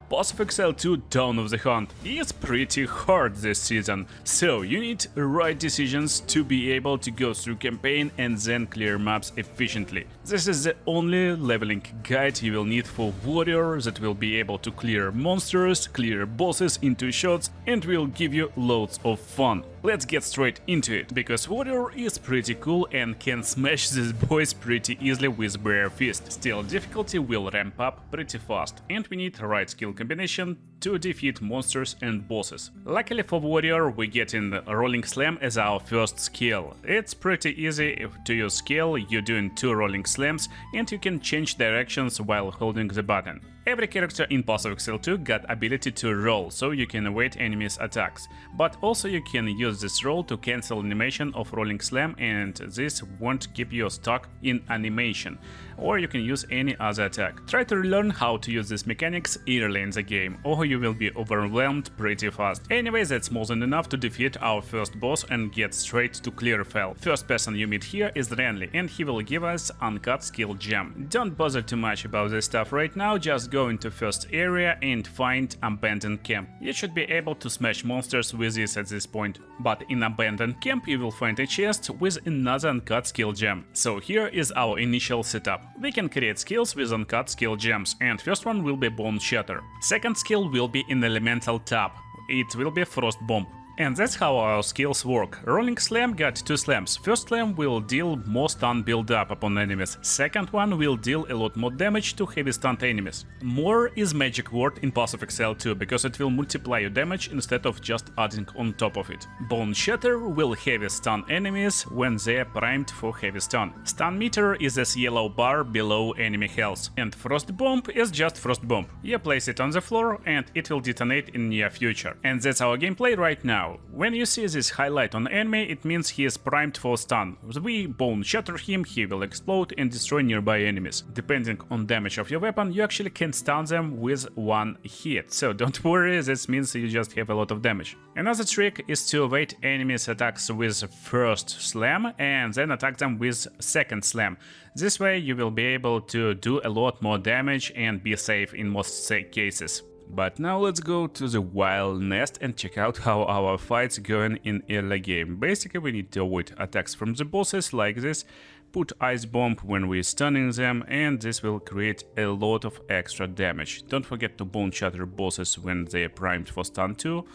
Path of Exile 2 Dawn of the Hunt is pretty hard this season, so you need right decisions to be able to go through campaign and then clear maps efficiently. This is the only leveling guide you will need for warrior that will be able to clear monsters, clear bosses in 2 shots, and will give you loads of fun. Let's get straight into it, because warrior is pretty cool and can smash these boys pretty easily with bare fist. Still, difficulty will ramp up pretty fast, and we need the right skill combination to defeat monsters and bosses. Luckily for warrior, we get in the rolling slam as our first skill. It's pretty easy to use skill, you're doing 2 rolling slams and you can change directions while holding the button. Every character in Path of Exile 2 got ability to roll, so you can evade enemies' attacks. But also you can use this roll to cancel animation of rolling slam, and this won't keep you stuck in animation. Or you can use any other attack. Try to learn how to use these mechanics early in the game, or you will be overwhelmed pretty fast. Anyway, that's more than enough to defeat our first boss and get straight to clear fell. First person you meet here is Renly, and he will give us uncut skill gem. Don't bother too much about this stuff right now, just go into first area and find abandoned camp. You should be able to smash monsters with this at this point. But in abandoned camp you will find a chest with another uncut skill gem. So here is our initial setup. We can create skills with uncut skill gems, and first one will be Bone Shatter. Second skill will be in elemental tab. It will be Frost Bomb. And that's how our skills work. Rolling Slam got 2 slams. First slam will deal more stun build up upon enemies. Second one will deal a lot more damage to heavy stunned enemies. More is magic word in Path of Exile 2, because it will multiply your damage instead of just adding on top of it. Bone Shatter will heavy stun enemies when they are primed for heavy stun. Stun meter is this yellow bar below enemy health. And Frost Bomb is just Frost Bomb. You place it on the floor and it will detonate in near future. And that's our gameplay right now. When you see this highlight on enemy, it means he is primed for stun. If we Bone Shatter him, he will explode and destroy nearby enemies. Depending on damage of your weapon, you actually can stun them with 1 hit, so don't worry, this means you just have a lot of damage. Another trick is to evade enemies' attacks with first slam and then attack them with second slam. This way you will be able to do a lot more damage and be safe in most cases. But now let's go to the wild nest and check out how our fights going in early game. Basically we need to avoid attacks from the bosses like this, put Ice Bomb when we're stunning them, and this will create a lot of extra damage. Don't forget to Bone Shatter bosses when they are primed for stun too.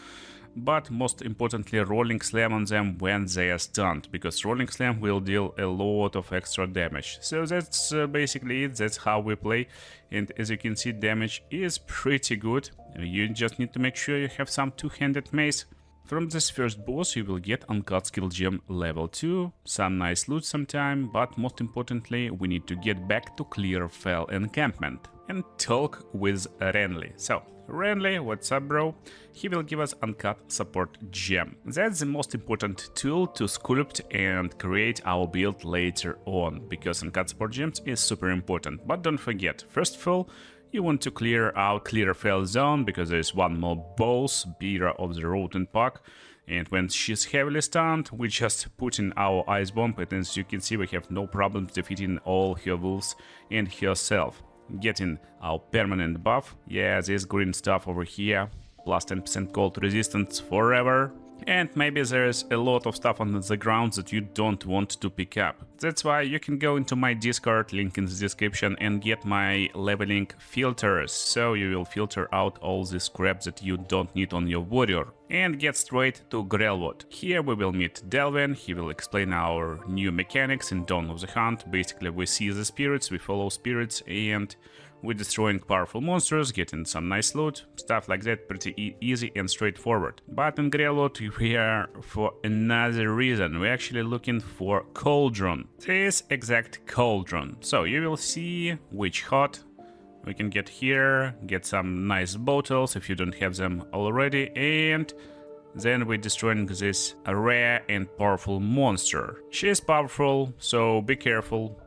But most importantly, Rolling Slam on them when they are stunned, because Rolling Slam will deal a lot of extra damage. So that's basically it, that's how we play, and as you can see, damage is pretty good. You just need to make sure you have some two-handed mace. From this first boss you will get uncut skill gem level 2, some nice loot sometime, but most importantly we need to get back to clear fell encampment and talk with Renly. So Renly, what's up bro? He will give us uncut support gem. That's the most important tool to sculpt and create our build later on, because uncut support gems is super important. But don't forget, first of all, you want to clear out clear fell zone, because there is one more boss, Beera of the Rotten Pack, and when she's heavily stunned, we just put in our Ice Bomb, and as you can see we have no problems defeating all her wolves and herself. Getting our permanent buff, yeah, this green stuff over here, plus 10% cold resistance forever. And maybe there's a lot of stuff on the ground that you don't want to pick up. That's why you can go into my Discord, link in the description, and get my leveling filters, so you will filter out all this crap that you don't need on your warrior. And get straight to Grelwood. Here we will meet Delvin, he will explain our new mechanics in Dawn of the Hunt. Basically we see the spirits, we follow spirits, and we're destroying powerful monsters, getting some nice loot, stuff like that, pretty easy and straightforward. But in Grelwood we are for another reason, we're actually looking for Cauldron. This exact Cauldron. So you will see Witch Hut. We can get here, get some nice bottles if you don't have them already, and then we're destroying this rare and powerful monster. She is powerful, so be careful.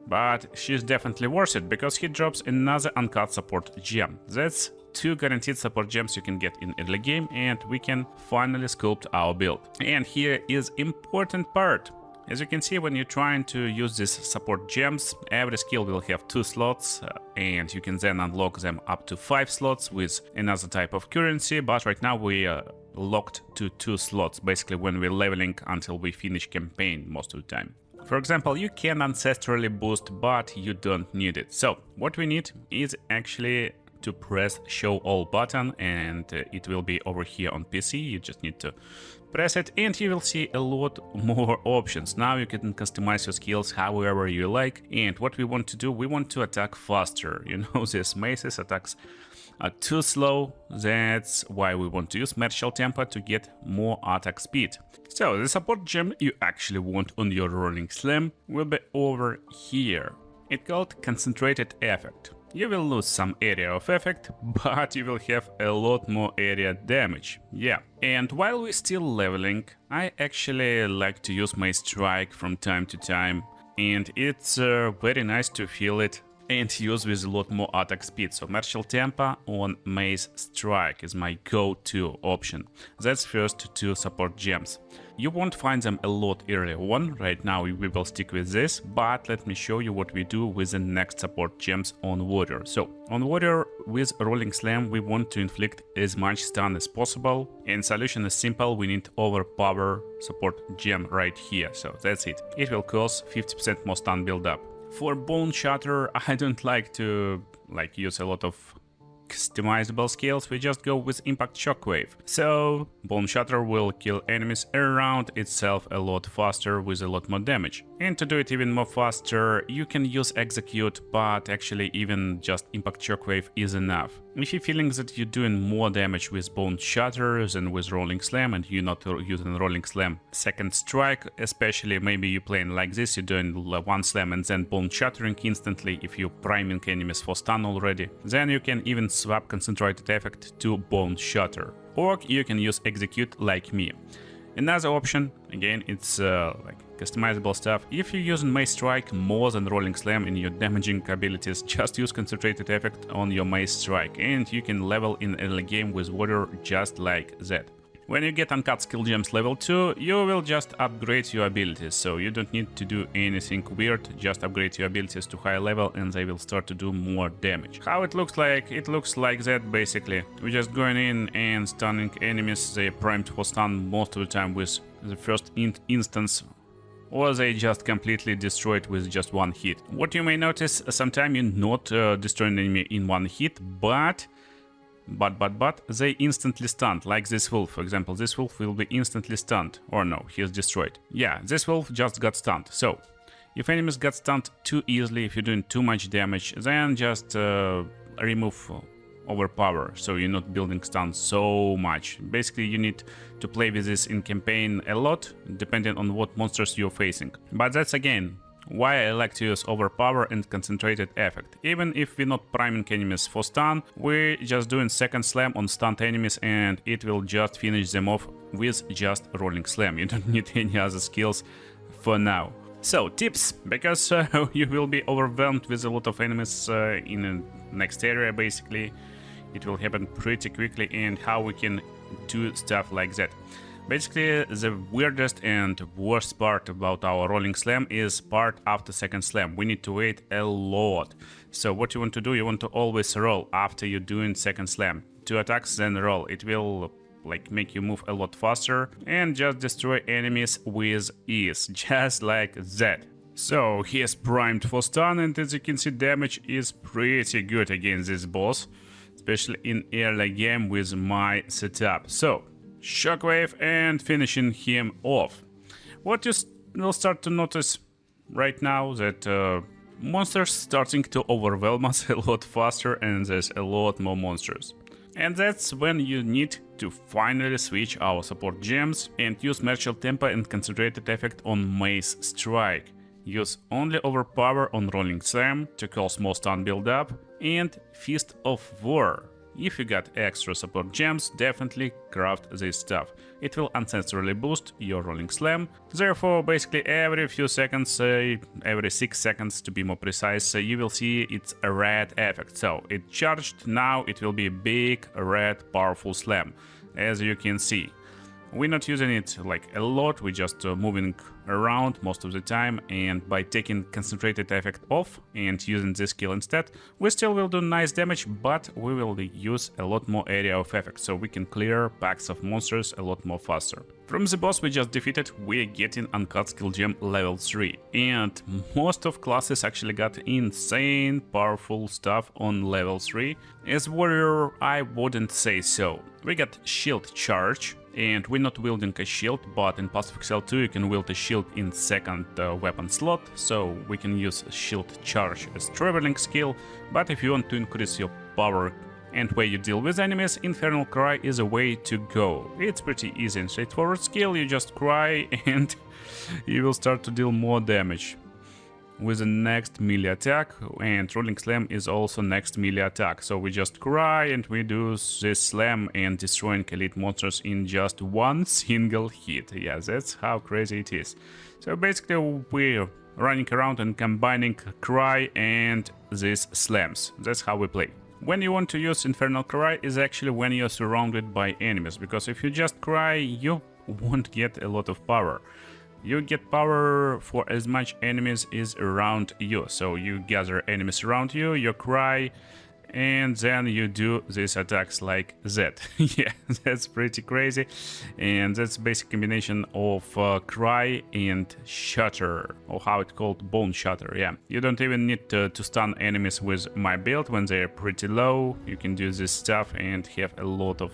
But she's definitely worth it, because he drops another uncut support gem. That's 2 guaranteed support gems you can get in early game, and we can finally sculpt our build. And here is important part. As you can see, when you're trying to use these support gems, every skill will have 2 slots, and you can then unlock them up to 5 slots with another type of currency, but right now we are locked to 2 slots, basically when we're leveling until we finish campaign most of the time. For example, you can ancestrally boost, but you don't need it. So what we need is actually to press show all button, and it will be over here on PC. You just need to press it and you will see a lot more options. Now you can customize your skills however you like, and what we want to do, we want to attack faster. You know, this maces attacks are too slow. That's why we want to use martial tempo to get more attack speed. So the support gem you actually want on your rolling slam will be over here. It's called concentrated effect. You will lose some area of effect, but you will have a lot more area damage. Yeah. And while we're still leveling, I actually like to use my strike from time to time, and it's very nice to feel it and use with a lot more attack speed. So martial tempo on mace strike is my go-to option. That's first 2 support gems. You won't find them a lot earlier on. Right now we will stick with this, but let me show you what we do with the next support gems on warrior. So on warrior with rolling slam we want to inflict as much stun as possible, and solution is simple. We need overpower support gem right here. So that's it. It will cause 50% more stun build up. For Bone Shatter, I don't like to use a lot of customizable skills. We just go with Impact Shockwave. So Bone Shatter will kill enemies around itself a lot faster with a lot more damage. And to do it even more faster, you can use Execute, but actually even just Impact Shockwave is enough. If you're feeling that you're doing more damage with Bone Shatter than with Rolling Slam, and you're not using Rolling Slam second strike, especially maybe you're playing like this, you're doing 1 slam and then Bone Shattering instantly if you're priming enemies for stun already, then you can even swap concentrated effect to Bone Shatter. Or you can use Execute like me. Another option, again, it's customizable stuff. If you're using Mace Strike more than Rolling Slam in your damaging abilities, just use concentrated effect on your Mace Strike, and you can level in early game with Warrior just like that. When you get Uncut Skill Gems level 2, you will just upgrade your abilities, so you don't need to do anything weird, just upgrade your abilities to high level and they will start to do more damage. How it looks like that basically. We're just going in and stunning enemies. They are primed for stun most of the time with the first instance, or they just completely destroyed with just 1 hit. What you may notice, sometimes you're not destroying enemy in 1 hit, but they instantly stunned, like this wolf, for example. This wolf will be instantly stunned, or no, he is destroyed. Yeah, this wolf just got stunned. So, if enemies got stunned too easily, if you're doing too much damage, then just remove overpower, so you're not building stun so much. Basically, you need to play with this in campaign a lot, depending on what monsters you're facing. But that's again why I like to use overpower and concentrated effect. Even if we're not priming enemies for stun, we're just doing second slam on stunned enemies and it will just finish them off with just rolling slam. You don't need any other skills for now. So tips, because you will be overwhelmed with a lot of enemies in the next area basically. It will happen pretty quickly, and how we can do stuff like that. Basically, the weirdest and worst part about our rolling slam is part after second slam. We need to wait a lot. So what you want to do, you want to always roll after you're doing second slam. 2 attacks, then roll. It will make you move a lot faster and just destroy enemies with ease, just like that. So he is primed for stun, and as you can see, damage is pretty good against this boss, especially in early game with my setup. So Shockwave and finishing him off. What you will start to notice right now, that monsters starting to overwhelm us a lot faster, and there's a lot more monsters. And that's when you need to finally switch our support gems and use martial tempo and concentrated effect on Mace Strike. Use only overpower on rolling slam to cause more stun build up, and Fist of War. If you got extra support gems, definitely craft this stuff. It will ancestrally boost your rolling slam. Therefore, basically every few seconds, every 6 seconds to be more precise, you will see it's a red effect. So it charged, now it will be a big red powerful slam, as you can see. We're not using it like a lot, we're just moving around most of the time, and by taking concentrated effect off and using this skill instead, we still will do nice damage, but we will use a lot more area of effect, so we can clear packs of monsters a lot more faster. From the boss we just defeated, we're getting Uncut Skill Gem level 3, and most of classes actually got insane powerful stuff on level 3. As warrior, I wouldn't say so. We got Shield Charge, and we're not wielding a shield, but in Path of Exile 2 you can wield a shield in second weapon slot, so we can use Shield Charge as traveling skill, but if you want to increase your power and way you deal with enemies, Infernal Cry is a way to go. It's pretty easy and straightforward skill, you just cry and you will start to deal more damage with the next melee attack, and Rolling Slam is also next melee attack. So we just cry and we do this slam and destroying elite monsters in just one single hit. Yeah, that's how crazy it is. So basically we're running around and combining cry and these slams. That's how we play. When you want to use Infernal Cry is actually when you're surrounded by enemies, because if you just cry you won't get a lot of power. You get power for as much enemies is around you, so you gather enemies around you, you cry, and then you do these attacks like that. Yeah, that's pretty crazy, and that's basic combination of cry and shatter, or how it's called, bone shatter. Yeah, you don't even need to stun enemies with my build when they're pretty low. You can do this stuff and have a lot of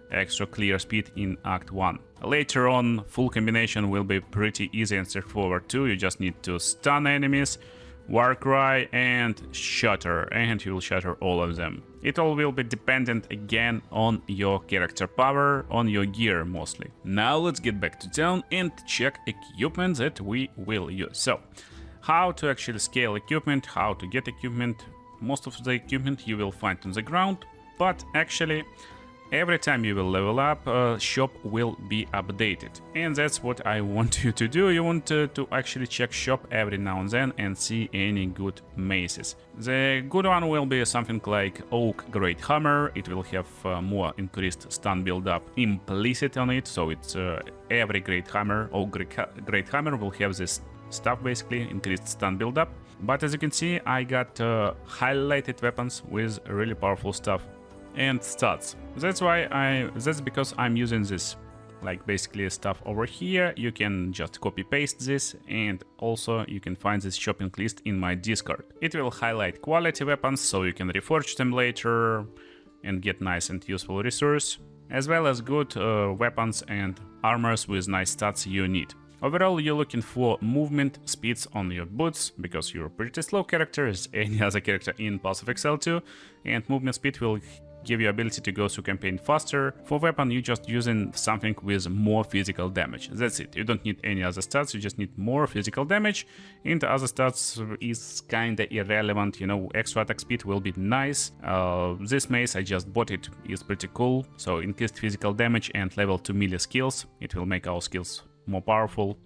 extra clear speed in Act 1. Later on, full combination will be pretty easy and straightforward too. You just need to stun enemies, Warcry and shatter, and you will shatter all of them. It all will be dependent again on your character power, on your gear mostly. Now let's get back to town and check equipment that we will use. So, how to actually scale equipment, how to get equipment. Most of the equipment you will find on the ground, but actually every time you will level up, shop will be updated. And that's what I want you to do. You want to actually check shop every now and then and see any good maces. The good one will be something like Oak Great Hammer. It will have more increased stun build up implicit on it. So it's every Great Hammer, Oak Great Hammer will have this stuff, basically increased stun build up. But as you can see, I got highlighted weapons with really powerful stuff and stats. That's because I'm using this, like basically stuff over here. You can just copy paste this, and also you can find this shopping list in my Discord. It will highlight quality weapons so you can reforge them later and get nice and useful resource, as well as good weapons and armors with nice stats you need. Overall, you're looking for movement speeds on your boots, because you're a pretty slow character as any other character in Path of Exile 2, and movement speed will give you ability to go through campaign faster. For weapon, you're just using something with more physical damage. That's it. You don't need any other stats, you just need more physical damage, and the other stats is kinda irrelevant, you know, extra attack speed will be nice. This mace, I just bought it, is pretty cool, so increased physical damage and level 2 melee skills. It will make our skills more powerful.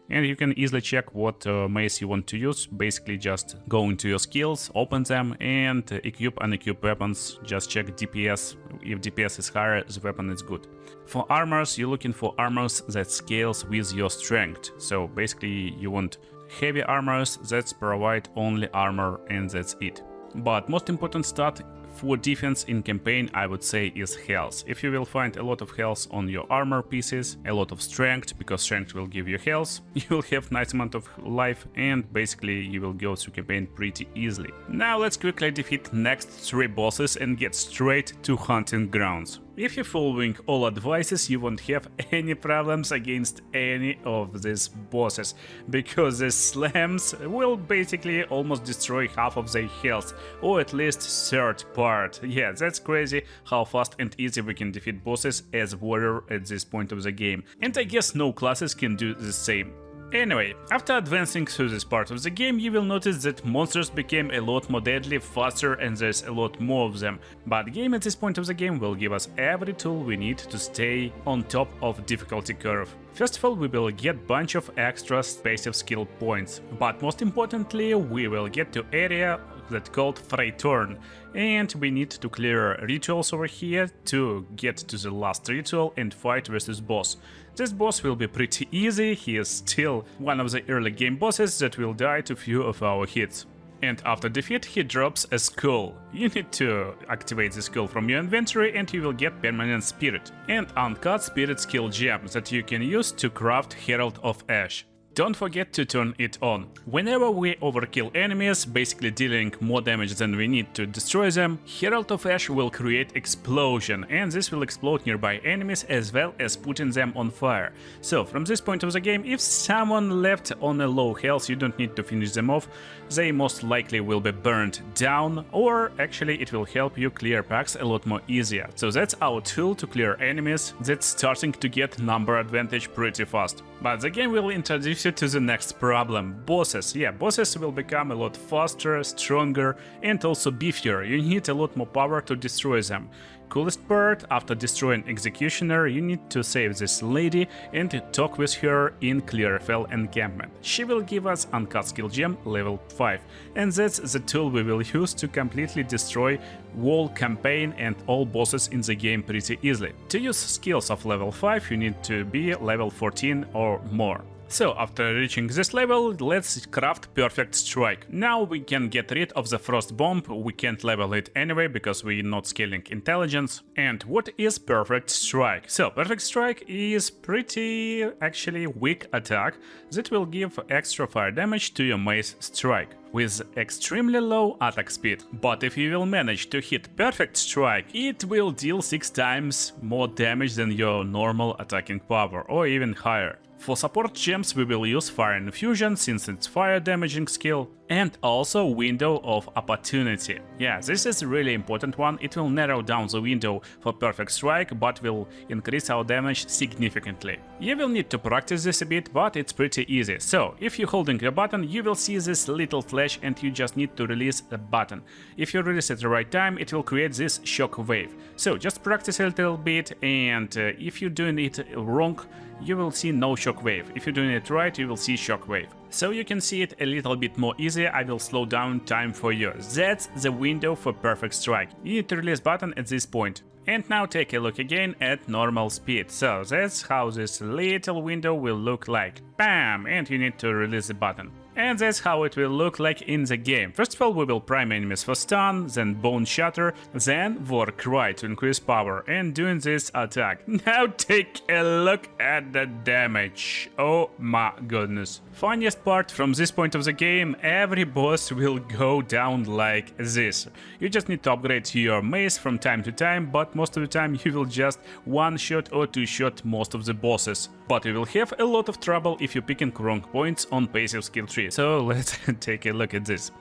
And you can easily check what mace you want to use. Basically just go into your skills, open them, and equip and unequip weapons. Just check DPS. If DPS is higher, the weapon is good. For armors, you're looking for armors that scales with your strength. So basically you want heavy armors that provide only armor, and that's it. But most important stat for defense in campaign, I would say, is health. If you will find a lot of health on your armor pieces, a lot of strength, because strength will give you health, you will have nice amount of life, and basically you will go through campaign pretty easily. Now let's quickly defeat next 3 bosses and get straight to hunting grounds. If you're following all advices, you won't have any problems against any of these bosses, because the slams will basically almost destroy half of their health, or at least third part. Yeah, that's crazy how fast and easy we can defeat bosses as warrior at this point of the game, and I guess no classes can do the same. Anyway, after advancing through this part of the game, you will notice that monsters became a lot more deadly, faster, and there's a lot more of them. But the game at this point of the game will give us every tool we need to stay on top of difficulty curve. First of all, we will get bunch of extra passive skill points, but most importantly, we will get to area that's called Freightorn, and we need to clear rituals over here to get to the last ritual and fight versus boss. This boss will be pretty easy, he is still one of the early game bosses that will die to few of our hits. And after defeat he drops a skull. You need to activate the skull from your inventory and you will get permanent spirit and uncut spirit skill gem that you can use to craft Herald of Ash. Don't forget to turn it on. Whenever we overkill enemies, basically dealing more damage than we need to destroy them, Herald of Ash will create explosion, and this will explode nearby enemies as well as putting them on fire. So from this point of the game, if someone left on a low health, you don't need to finish them off, they most likely will be burned down, or actually it will help you clear packs a lot more easier. So that's our tool to clear enemies that's starting to get number advantage pretty fast. But the game will introduce you to the next problem, bosses. Yeah, bosses will become a lot faster, stronger and also beefier. You need a lot more power to destroy them. Coolest part, after destroying Executioner, you need to save this lady and talk with her in Clearfell encampment. She will give us uncut skill gem level 5, and that's the tool we will use to completely destroy whole campaign and all bosses in the game pretty easily. To use skills of level 5 you need to be level 14 or more. So after reaching this level, let's craft Perfect Strike. Now we can get rid of the Frost Bomb, we can't level it anyway because we're not scaling intelligence. And what is Perfect Strike? So Perfect Strike is pretty actually weak attack that will give extra fire damage to your mace strike with extremely low attack speed. But if you will manage to hit Perfect Strike, it will deal 6 times more damage than your normal attacking power, or even higher. For support gems we will use Fire Infusion since it's fire damaging skill, and also Window of Opportunity. Yeah, this is a really important one, it will narrow down the window for Perfect Strike but will increase our damage significantly. You will need to practice this a bit, but it's pretty easy. So, if you're holding a button, you will see this little flash and you just need to release a button. If you release at the right time, it will create this shock wave. So just practice a little bit, and if you're doing it wrong, you will see no shockwave. If you're doing it right, you will see shockwave. So you can see it a little bit more easy, I will slow down time for you. That's the window for Perfect Strike. You need to release button at this point. And now take a look again at normal speed. So that's how this little window will look like. Bam! And you need to release the button. And that's how it will look like in the game. First of all, we will prime enemies for stun, then Bone Shatter, then War Cry to increase power, and doing this attack. Now take a look at the damage. Oh my goodness. Funniest part from this point of the game, every boss will go down like this. You just need to upgrade your mace from time to time, but most of the time you will just one-shot or two-shot most of the bosses. But you will have a lot of trouble if you're picking wrong points on passive skill tree. So let's take a look at this.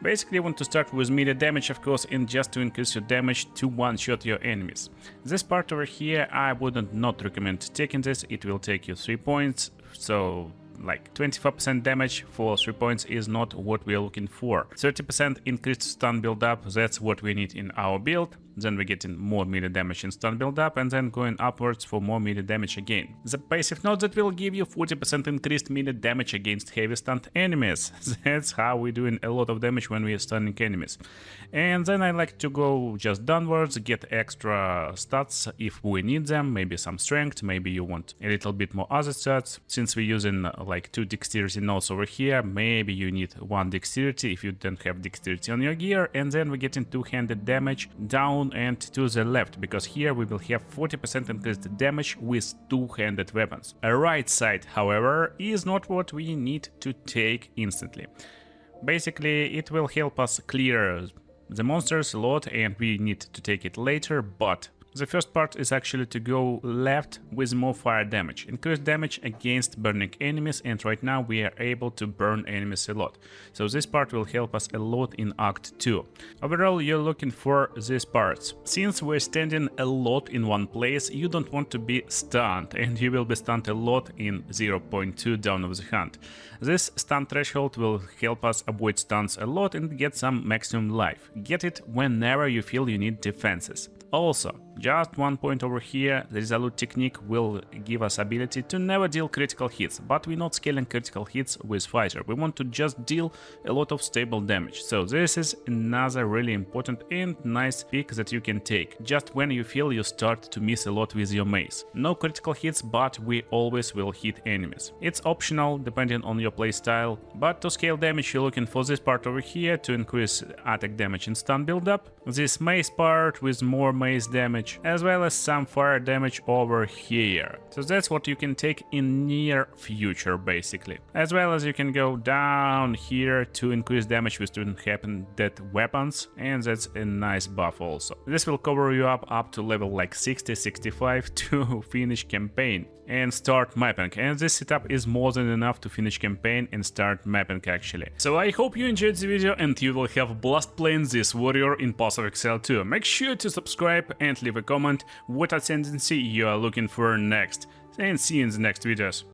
Basically you want to start with melee damage, of course, and just to increase your damage to one-shot your enemies. This part over here I wouldn't not recommend taking this, it will take you 3 points, so like 25% damage for 3 points is not what we're looking for. 30% increased stun build up, that's what we need in our build. Then we're getting more melee damage in stun build up, and then going upwards for more melee damage again. The passive node that will give you 40% increased melee damage against heavy stunned enemies. That's how we're doing a lot of damage when we're stunning enemies. And then I like to go just downwards, get extra stats if we need them, maybe some strength, maybe you want a little bit more other stats. Since we're using like 2 dexterity nodes over here, maybe you need 1 dexterity if you don't have dexterity on your gear, and then we're getting 2-handed damage down and to the left, because here we will have 40% increased damage with 2-handed weapons. A right side, however, is not what we need to take instantly. Basically, it will help us clear the monsters a lot and we need to take it later, but the first part is actually to go left with more fire damage, increased damage against burning enemies, and right now we are able to burn enemies a lot. So this part will help us a lot in Act 2. Overall, you're looking for these parts. Since we're standing a lot in one place, you don't want to be stunned, and you will be stunned a lot in 0.2 Dawn of the Hunt. This stun threshold will help us avoid stuns a lot and get some maximum life. Get it whenever you feel you need defenses. Also, Just 1 point over here, the Resolute technique will give us ability to never deal critical hits, but we're not scaling critical hits with fighter. We want to just deal a lot of stable damage. So this is another really important and nice pick that you can take, just when you feel you start to miss a lot with your mace. No critical hits, but we always will hit enemies. It's optional depending on your playstyle, but to scale damage you're looking for this part over here to increase attack damage and stun build-up, this mace part with more mace damage, as well as some fire damage over here. So that's what you can take in near future basically. As well as you can go down here to increase damage with student happen dead weapons, and that's a nice buff also. This will cover you up to level like 60-65 to finish campaign and start mapping, and this setup is more than enough to finish campaign and start mapping actually. So I hope you enjoyed the video and you will have a blast playing this warrior in Path of Exile too. Make sure to subscribe and leave a comment what ascendancy you are looking for next, and see you in the next videos.